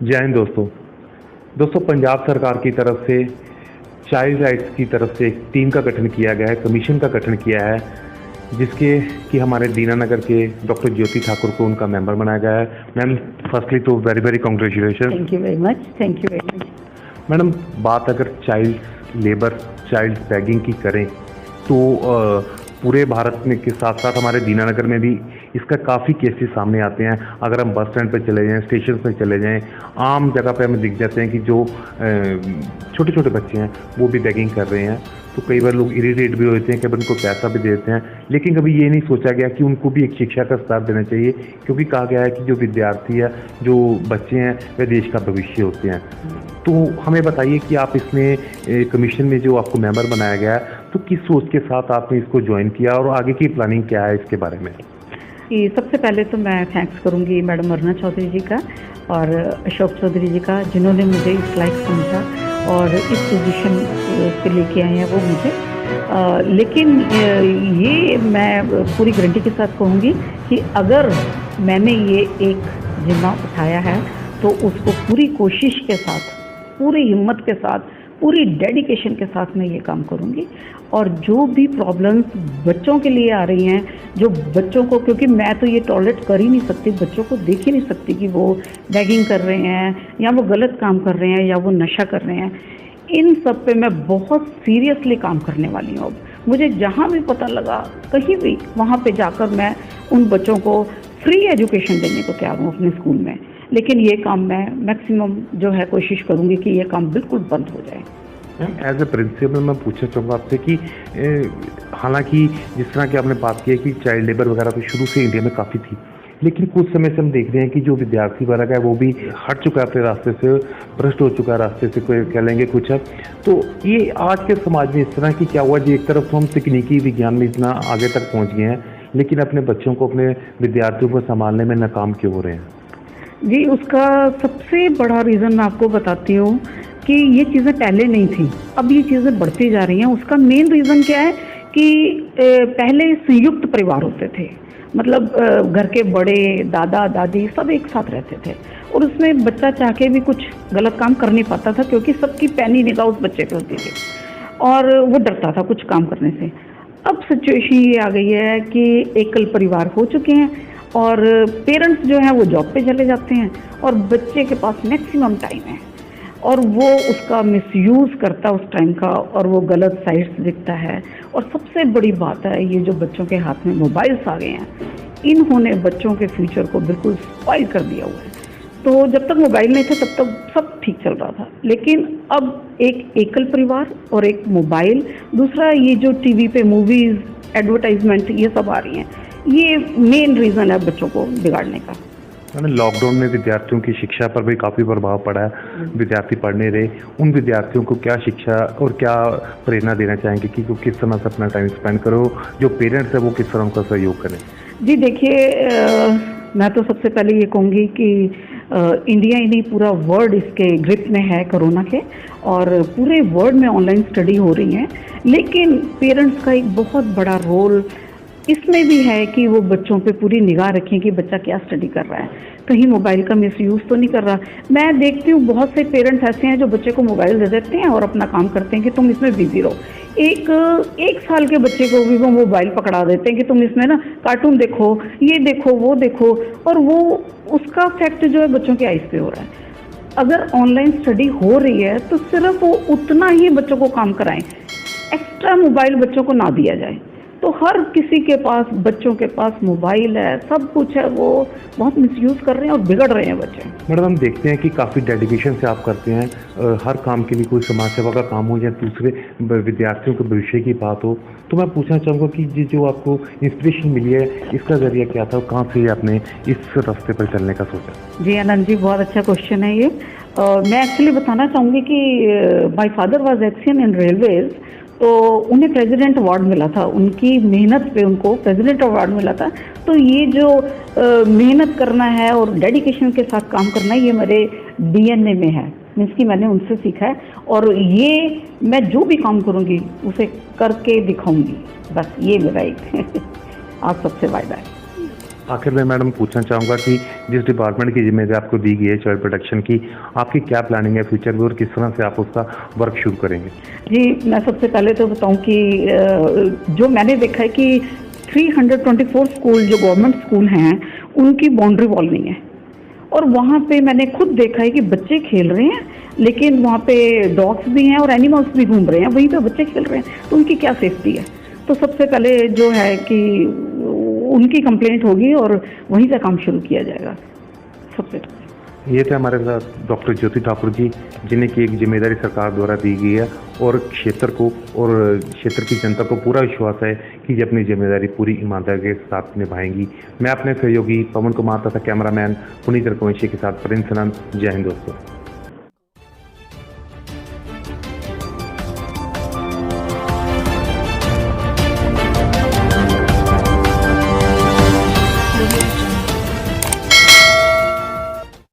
जय हिंद दोस्तों पंजाब सरकार की तरफ से चाइल्ड राइट्स की तरफ से एक टीम का गठन किया गया है, कमीशन का गठन किया है, जिसके कि हमारे दीनानगर के डॉक्टर ज्योति ठाकुर को उनका मेंबर बनाया गया है। मैम फर्स्टली तो very very congratulation. Thank you very much. Thank you very much. Madam बात अगर चाइल्ड लेबर चाइल्ड बैगिंग की करें तो पूरे भारत में के साथ साथ हमारे दीनानगर में भी इसका काफ़ी केसेस सामने आते हैं। अगर हम बस स्टैंड पे चले जाएं, स्टेशन पे चले जाएं, आम जगह पे हमें दिख जाते हैं कि जो छोटे छोटे बच्चे हैं वो भी बैगिंग कर रहे हैं। तो कई बार लोग इरिटेट भी होते हैं, कभी उनको पैसा भी देते हैं, लेकिन कभी ये नहीं सोचा गया कि उनको भी एक शिक्षा का स्तर देना चाहिए, क्योंकि कहा गया है कि जो विद्यार्थी है, जो बच्चे हैं, वे देश का भविष्य होते हैं। तो हमें बताइए कि आप इसमें कमीशन में जो आपको मेंबर बनाया गया है, तो किस सोच के साथ आपने इसको ज्वाइन किया और आगे की प्लानिंग क्या है इसके बारे में? सबसे पहले तो मैं थैंक्स करूंगी मैडम अरुणा चौधरी जी का और अशोक चौधरी जी का, जिन्होंने मुझे इस लायक समझा और इस पोजीशन पे लेके आए हैं वो मुझे। लेकिन ये मैं पूरी गारंटी के साथ कहूँगी कि अगर मैंने ये एक जिम्मा उठाया है तो उसको पूरी कोशिश के साथ, पूरी हिम्मत के साथ, पूरी डेडिकेशन के साथ मैं ये काम करूँगी। और जो भी प्रॉब्लम्स बच्चों के लिए आ रही हैं, जो बच्चों को, क्योंकि मैं तो ये टॉलरेट कर ही नहीं सकती, बच्चों को देख ही नहीं सकती कि वो बैगिंग कर रहे हैं या वो गलत काम कर रहे हैं या वो नशा कर रहे हैं, इन सब पे मैं बहुत सीरियसली काम करने वाली हूँ। अब मुझे जहाँ भी पता लगा कहीं भी, वहाँ पे जाकर मैं उन बच्चों को फ्री एजुकेशन देने को तैयार हूँ अपने स्कूल में। लेकिन ये काम मैं मैक्सिमम जो है कोशिश करूँगी कि ये काम बिल्कुल बंद हो जाए। एज ए प्रिंसिपल मैं पूछना चाहूँगा आपसे कि हालांकि जिस तरह की आपने बात की है कि चाइल्ड लेबर वगैरह तो शुरू से इंडिया में काफ़ी थी, लेकिन कुछ समय से हम देख रहे हैं कि जो विद्यार्थी वर्ग है वो भी हट चुका है अपने रास्ते से, भ्रष्ट हो चुका है रास्ते से, कोई कह लेंगे कुछ है। तो ये आज के समाज में इस तरह की क्या हुआ जी? एक तरफ तो हम तकनीकी विज्ञान में इतना आगे तक पहुँच गए हैं, लेकिन अपने बच्चों को, अपने विद्यार्थियों को संभालने में नाकाम क्यों हो रहे हैं? जी, उसका सबसे बड़ा रीज़न मैं आपको बताती हूँ कि ये चीज़ें पहले नहीं थी, अब ये चीज़ें बढ़ती जा रही हैं। उसका मेन रीज़न क्या है कि पहले संयुक्त परिवार होते थे, मतलब घर के बड़े, दादा दादी सब एक साथ रहते थे और उसमें बच्चा चाह के भी कुछ गलत काम कर नहीं पाता था, क्योंकि सबकी पैनी निगाह उस बच्चे पे होती थी और वो डरता था कुछ काम करने से। अब सिचुएशन ये आ गई है कि एकल परिवार हो चुके हैं और पेरेंट्स जो हैं वो जॉब पे चले जाते हैं और बच्चे के पास मैक्सिमम टाइम है और वो उसका मिसयूज़ करता है उस टाइम का और वो गलत साइट्स दिखता है। और सबसे बड़ी बात है, ये जो बच्चों के हाथ में मोबाइल्स आ गए हैं, इन्होंने बच्चों के फ्यूचर को बिल्कुल स्पॉइल कर दिया हुआ है। तो जब तक मोबाइल नहीं थे तब तक सब ठीक चल रहा था, लेकिन अब एक एकल परिवार और एक मोबाइल, दूसरा ये जो टीवी पे मूवीज़, एडवर्टाइजमेंट ये सब आ रही हैं, ये मेन रीज़न है बच्चों को बिगाड़ने का। लॉकडाउन में विद्यार्थियों की शिक्षा पर भी काफ़ी प्रभाव पड़ा है, विद्यार्थी पढ़ नहीं रहे। उन विद्यार्थियों को क्या शिक्षा और क्या प्रेरणा देना चाहेंगे कि वो किस तरह से अपना टाइम स्पेंड करो, जो पेरेंट्स है वो किस तरह उनका सहयोग करें? जी देखिए, मैं तो सबसे पहले ये कहूँगी कि इंडिया ही नहीं, पूरा वर्ल्ड इसके ग्रिप में है कोरोना के, और पूरे वर्ल्ड में ऑनलाइन स्टडी हो रही है। लेकिन पेरेंट्स का एक बहुत बड़ा रोल इसमें भी है कि वो बच्चों पे पूरी निगाह रखें कि बच्चा क्या स्टडी कर रहा है, कहीं मोबाइल का मिसयूज़ तो नहीं कर रहा। मैं देखती हूँ बहुत से पेरेंट्स ऐसे हैं जो बच्चे को मोबाइल दे देते हैं और अपना काम करते हैं कि तुम इसमें बिजी रहो। एक साल के बच्चे को भी वो मोबाइल पकड़ा देते हैं कि तुम इसमें ना कार्टून देखो, ये देखो, वो देखो, और वो उसका इफेक्ट जो है बच्चों के आइज़ पे हो रहा है। अगर ऑनलाइन स्टडी हो रही है तो सिर्फ वो उतना ही बच्चों को काम कराएं, एक्स्ट्रा मोबाइल बच्चों को ना दिया जाए। तो हर किसी के पास, बच्चों के पास मोबाइल है, सब कुछ है, वो बहुत मिसयूज़ कर रहे हैं और बिगड़ रहे हैं बच्चे। मैडम हम देखते हैं कि काफ़ी डेडिकेशन से आप करते हैं, हर काम के लिए, कोई समाज सेवा का काम हो या दूसरे विद्यार्थियों के भविष्य की बात हो, तो मैं पूछना चाहूँगा कि जो आपको इंस्पिरेशन मिली है, इसका जरिया क्या था, कहाँ से आपने इस रास्ते पर चलने का सोचा? जी आनंद जी, बहुत अच्छा क्वेश्चन है ये। मैं एक्चुअली बताना चाहूँगी कि my father was एक्सियन in railways, तो उन्हें प्रेसिडेंट अवार्ड मिला था, उनकी मेहनत पे उनको प्रेसिडेंट अवार्ड मिला था। तो ये जो मेहनत करना है और डेडिकेशन के साथ काम करना है, ये मेरे डीएनए में है, मीन्स कि मैंने उनसे सीखा है और ये मैं जो भी काम करूँगी उसे करके दिखाऊंगी, बस ये मेरा एक आप सबसे वायदा है। आखिर में मैडम पूछना चाहूँगा कि जिस डिपार्टमेंट की जिम्मेदारी आपको दी गई है चाइल्ड प्रोटेक्शन की, आपकी क्या प्लानिंग है फ्यूचर में और किस तरह से आप उसका वर्क शुरू करेंगे? जी, मैं सबसे पहले तो बताऊं कि जो मैंने देखा है कि 324 स्कूल जो गवर्नमेंट स्कूल हैं उनकी बाउंड्री वॉल नहीं है, और वहाँ पे मैंने खुद देखा है कि बच्चे खेल रहे हैं लेकिन वहाँ पे डॉग्स भी हैं और एनिमल्स भी घूम रहे हैं, वहीं पे बच्चे खेल रहे हैं, तो उनकी क्या सेफ्टी है? तो सबसे पहले जो है कि उनकी कंप्लेंट होगी और वहीं से काम शुरू किया जाएगा सबसे पहले। ये थे हमारे साथ डॉक्टर ज्योति ठाकुर जी, जिन्हें की एक जिम्मेदारी सरकार द्वारा दी गई है और क्षेत्र को और क्षेत्र की जनता को पूरा विश्वास है कि ये अपनी जिम्मेदारी पूरी ईमानदारी के साथ निभाएंगी। मैं अपने सहयोगी पवन कुमार तथा कैमरामैन पुनीत रघुवंशी के साथ प्रिंस आनंद। जय हिंद दोस्तों।